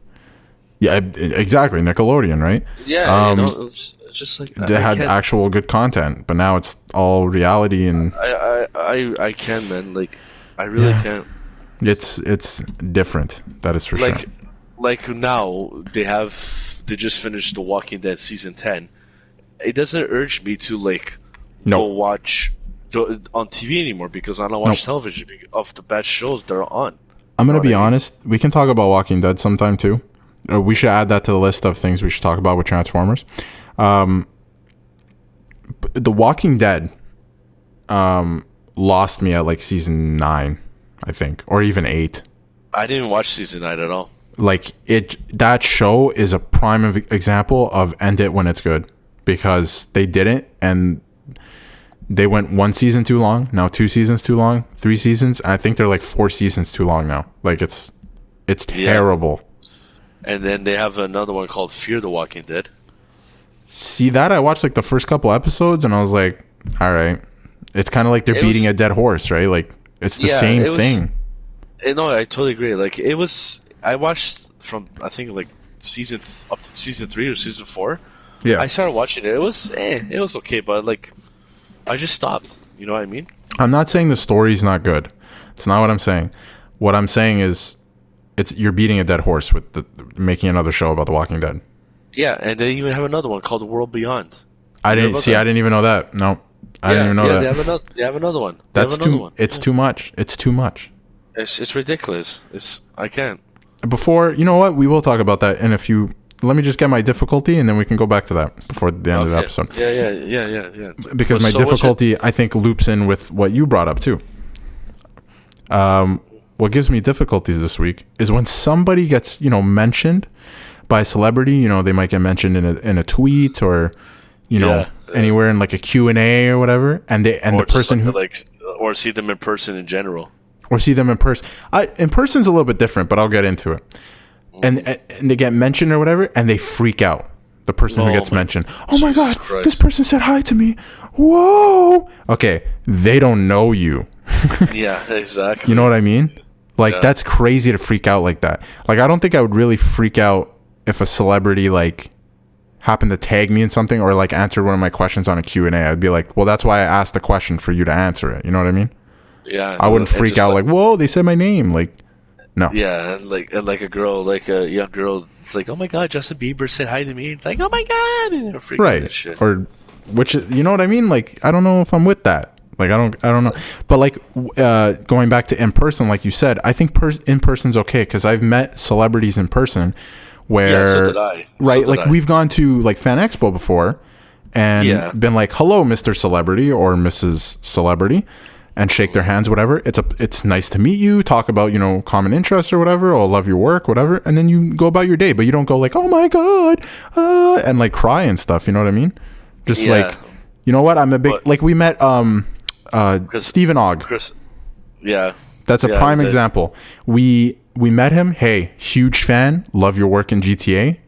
[SPEAKER 1] Yeah, exactly. Nickelodeon, right?
[SPEAKER 2] Yeah, it's just like that.
[SPEAKER 1] They had actual good content, but now it's all reality and.
[SPEAKER 2] I can, man. Like, I really can't.
[SPEAKER 1] It's different. That is for sure.
[SPEAKER 2] Like now they just finished The Walking Dead season 10. It doesn't urge me to go watch on TV anymore because I don't watch television of the bad shows that are on.
[SPEAKER 1] I'm gonna be honest. We can talk about Walking Dead sometime too. We should add that to the list of things we should talk about with Transformers. The Walking Dead lost me at season 9, I think, or even 8.
[SPEAKER 2] I didn't watch season 9 at all.
[SPEAKER 1] That show is a prime example of end it when it's good, because they didn't, and they went 1 season too long, now 2 seasons too long, 3 seasons. I think they're 4 seasons too long now. It's terrible.
[SPEAKER 2] Yeah. And then they have another one called Fear the Walking Dead.
[SPEAKER 1] See that? I watched the first couple episodes and I was like, all right. It's kind of like they're beating a dead horse, right? It's the same thing.
[SPEAKER 2] No, I totally agree. I watched from, I think, season up to season 3 or season 4.
[SPEAKER 1] Yeah.
[SPEAKER 2] I started watching it. It was okay, but I just stopped. You know what I mean?
[SPEAKER 1] I'm not saying the story's not good. It's not what I'm saying. What I'm saying is, you're beating a dead horse with making another show about The Walking Dead.
[SPEAKER 2] Yeah, and they even have another one called The World Beyond.
[SPEAKER 1] I didn't even know that. No, I didn't even know that.
[SPEAKER 2] They have another one.
[SPEAKER 1] It's too much. It's too much.
[SPEAKER 2] It's ridiculous. I can't.
[SPEAKER 1] Before, you know what? We will talk about that in a few. Let me just get my difficulty, and then we can go back to that before the end of the episode.
[SPEAKER 2] Yeah.
[SPEAKER 1] Because my difficulty, I think, loops in with what you brought up too. What gives me difficulties this week is when somebody gets, mentioned by a celebrity. They might get mentioned in a tweet or, anywhere in a Q&A or whatever, and the person who
[SPEAKER 2] or see them in person in general.
[SPEAKER 1] Or see them in person. In person's a little bit different, but I'll get into it. And they get mentioned or whatever, and they freak out. The person who gets mentioned. Oh my God, Christ. This person said hi to me. Whoa. Okay, they don't know you.
[SPEAKER 2] Yeah, exactly.
[SPEAKER 1] You know what I mean? That's crazy to freak out like that. I don't think I would really freak out if a celebrity happened to tag me in something or answered one of my questions on a Q&A. I'd be like, well, that's why I asked the question, for you to answer it. You know what I mean?
[SPEAKER 2] Yeah.
[SPEAKER 1] I wouldn't freak out whoa, they said my name. No.
[SPEAKER 2] Yeah, and a girl, a young girl, oh my God, Justin Bieber said hi to me. It's oh my God, and they're freaking out shit.
[SPEAKER 1] Or, which, you know what I mean? I don't know if I'm with that. I don't know. But going back to in person, like you said, I think in person's okay, because I've met celebrities in person where,
[SPEAKER 2] so did I.
[SPEAKER 1] Right, we've gone to Fan Expo before and been hello, Mr. Celebrity or Mrs. Celebrity. and shake their hands, whatever. It's nice to meet you, talk about, common interests or whatever, or love your work, whatever, and then you go about your day. But you don't go like, oh my god, and like cry and stuff. You know what I mean? Just like, you know what? I'm a big like we met Stephen Ogg.
[SPEAKER 2] Chris, yeah,
[SPEAKER 1] that's a prime example. We met him. Hey, huge fan. Love your work in GTA.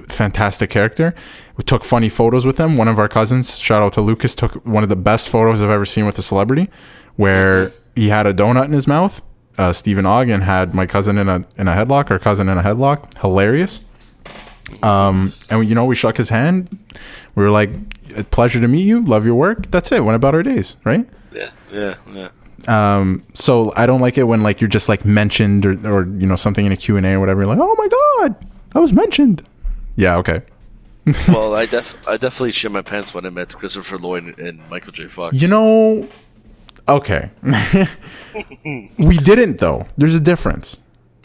[SPEAKER 1] Fantastic character. We took funny photos with him. One of our cousins, shout out to Lucas, took one of the best photos I've ever seen with a celebrity, where he had a donut in his mouth. Stephen Ogg, and had my cousin in a headlock. Our cousin in a headlock. Hilarious. And we shook his hand. We were like, "A pleasure to meet you. Love your work." That's it. Went about our days, right?
[SPEAKER 2] Yeah.
[SPEAKER 1] So I don't like it when like you're just like mentioned or something in a Q&A or whatever. You're like, oh my god, I was mentioned. Yeah, okay.
[SPEAKER 2] Well, I definitely shit my pants when I met Christopher Lloyd and Michael J. Fox.
[SPEAKER 1] Okay. We didn't though. There's a difference.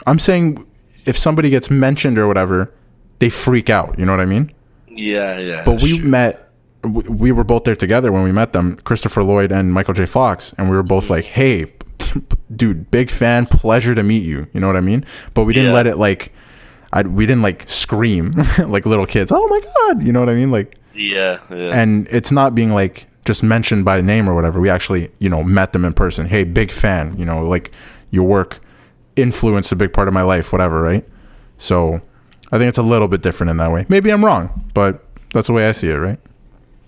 [SPEAKER 1] I'm saying if somebody gets mentioned or whatever, they freak out. You know what I mean?
[SPEAKER 2] Yeah.
[SPEAKER 1] But we were both there together when we met them, Christopher Lloyd and Michael J. Fox, and we were both like, hey, dude, big fan, pleasure to meet you. You know what I mean? But we didn't let it like, we didn't like scream like little kids. Oh my god, you know what I mean? Like,
[SPEAKER 2] yeah.
[SPEAKER 1] And it's not being like just mentioned by name or whatever. We actually, met them in person. Hey, big fan. Like your work influenced a big part of my life, whatever, right? So I think it's a little bit different in that way. Maybe I'm wrong, but that's the way I see it, right?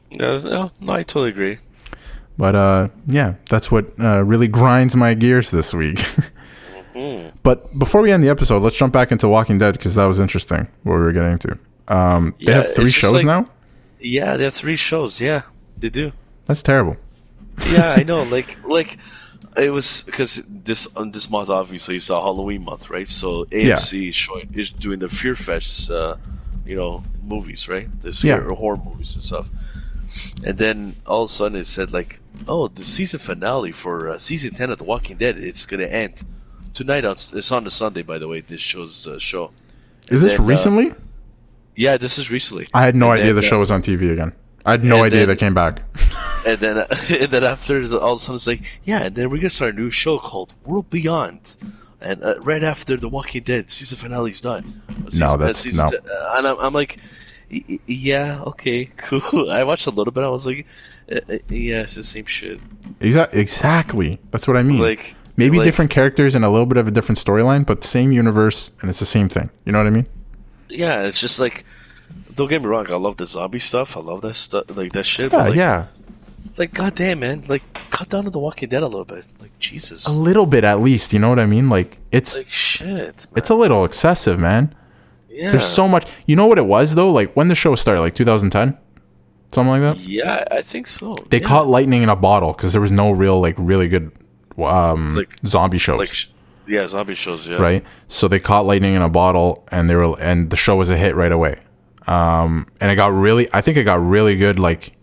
[SPEAKER 2] No, I totally agree.
[SPEAKER 1] But that's what really grinds my gears this week. But before we end the episode, let's jump back into Walking Dead, because that was interesting what we were getting into. They have 3 shows now?
[SPEAKER 2] Yeah, they have 3 shows. Yeah, they do.
[SPEAKER 1] That's terrible.
[SPEAKER 2] Yeah, I know. Like it was because this month obviously is a Halloween month, right? So AMC is doing the Fear Fest, movies, right? The scary horror movies and stuff. And then all of a sudden it said like, oh, the season finale for season 10 of The Walking Dead, it's gonna end tonight. It's on the Sunday, by the way. This show's show.
[SPEAKER 1] Is this recently?
[SPEAKER 2] Yeah, this is recently.
[SPEAKER 1] I had no idea the show was on TV again. I had no idea they came back.
[SPEAKER 2] And then after, all of a sudden it's like, yeah, and then we're gonna start a new show called World Beyond, and right after The Walking Dead season finale's done. And I'm like, yeah, okay, cool. I watched a little bit. I was like, yeah, it's the same shit.
[SPEAKER 1] Exactly. That's what I mean. Like maybe different characters and a little bit of a different storyline, but the same universe, and it's the same thing. You know what I mean?
[SPEAKER 2] Yeah, it's just like, don't get me wrong, I love the zombie stuff. I love that stuff, like that shit.
[SPEAKER 1] Yeah,
[SPEAKER 2] but
[SPEAKER 1] yeah.
[SPEAKER 2] Like, goddamn, man, like, cut down to The Walking Dead a little bit. Like, Jesus.
[SPEAKER 1] A little bit, at least. You know what I mean? Like, it's
[SPEAKER 2] like shit. Man.
[SPEAKER 1] It's a little excessive, man.
[SPEAKER 2] Yeah.
[SPEAKER 1] There's so much. You know what it was though? Like when the show started, like 2010, something like that.
[SPEAKER 2] Yeah, I think so.
[SPEAKER 1] They caught lightning in a bottle because there was no real really good zombie shows.
[SPEAKER 2] Zombie shows. Yeah.
[SPEAKER 1] Right. So they caught lightning in a bottle, and the show was a hit right away. And I think it got really good. Like,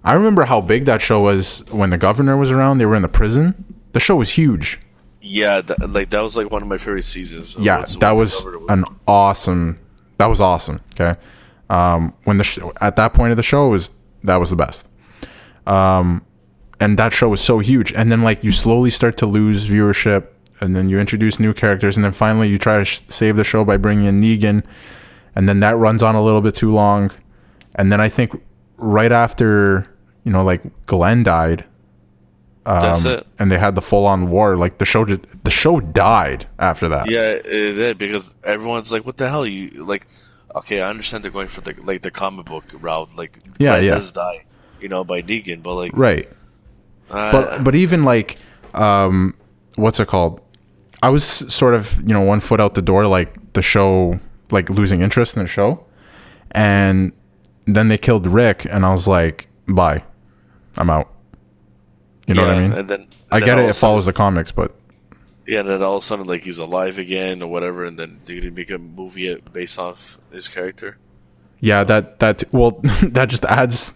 [SPEAKER 1] I remember how big that show was when the governor was around. They were in the prison. The show was huge.
[SPEAKER 2] Yeah, that was like one of my favorite seasons.
[SPEAKER 1] Yeah, that was awesome. That was awesome. Okay, when at that point of the show that was the best. And that show was so huge, and then like you slowly start to lose viewership, and then you introduce new characters, and then finally you try to save the show by bringing in Negan, and then that runs on a little bit too long, and then I think right after like Glenn died.
[SPEAKER 2] That's it.
[SPEAKER 1] And they had the full-on war. Like the show died after that.
[SPEAKER 2] Yeah, it did, because everyone's like, "What the hell?" You like, okay, I understand they're going for the comic book route. Like, Glenn does die, by Negan, but like,
[SPEAKER 1] right. But even like, what's it called? I was sort of 1 foot out the door, like the show, like losing interest in the show, and then they killed Rick, and I was like, bye, I'm out. You know what I mean?
[SPEAKER 2] And then
[SPEAKER 1] I get it follows the comics, but
[SPEAKER 2] and then all of a sudden, like, he's alive again or whatever, and then they're gonna make a movie based off his character.
[SPEAKER 1] Yeah, that that just adds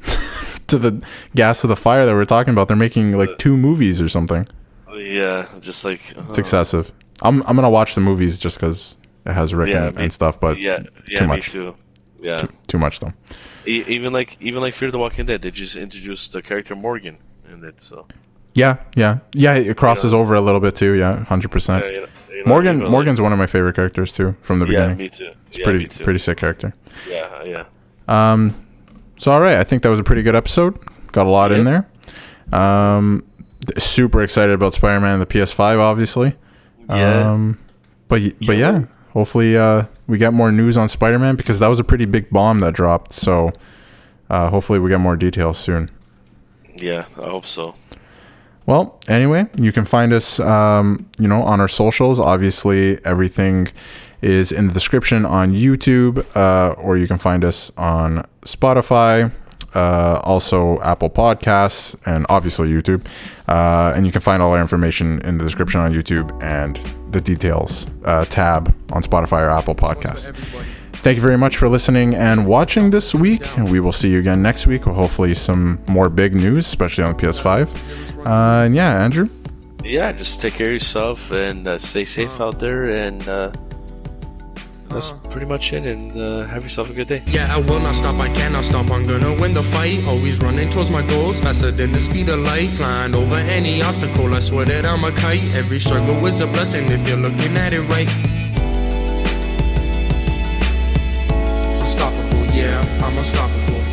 [SPEAKER 1] to the gas of the fire that we're talking about. They're making like 2 movies or something.
[SPEAKER 2] Yeah, just like
[SPEAKER 1] it's excessive. I'm gonna watch the movies just because it has Rick and stuff, but too much.
[SPEAKER 2] Me too. Yeah,
[SPEAKER 1] too much though.
[SPEAKER 2] Even like Fear the Walking Dead, they just introduced the character Morgan in it. So
[SPEAKER 1] Yeah. It crosses over a little bit too. Yeah, 100%. Morgan's one of my favorite characters too from the beginning.
[SPEAKER 2] Yeah, me too.
[SPEAKER 1] It's pretty sick character.
[SPEAKER 2] Yeah.
[SPEAKER 1] So all right, I think that was a pretty good episode. Got a lot in there. Super excited about Spider-Man and the PS5, obviously.
[SPEAKER 2] Yeah.
[SPEAKER 1] But yeah, hopefully we get more news on Spider-Man, because that was a pretty big bomb that dropped. So hopefully we get more details soon.
[SPEAKER 2] Yeah, I hope so.
[SPEAKER 1] Well, anyway, you can find us, on our socials. Obviously, everything is in the description on YouTube, or you can find us on Spotify, also Apple Podcasts, and obviously YouTube. And you can find all our information in the description on YouTube and the details tab on Spotify or Apple Podcasts. Thank you very much for listening and watching this week. We will see you again next week with hopefully some more big news, especially on the PS5. And yeah, Andrew?
[SPEAKER 2] Yeah, just take care of yourself and stay safe out there. And that's pretty much it. And have yourself a good day.
[SPEAKER 3] Yeah, I will not stop, I cannot stop. I'm gonna win the fight. Always running towards my goals, faster than the speed of light. Flying over any obstacle, I swear that I'm a kite. Every struggle is a blessing if you're looking at it right. Unstoppable, yeah, I'm unstoppable.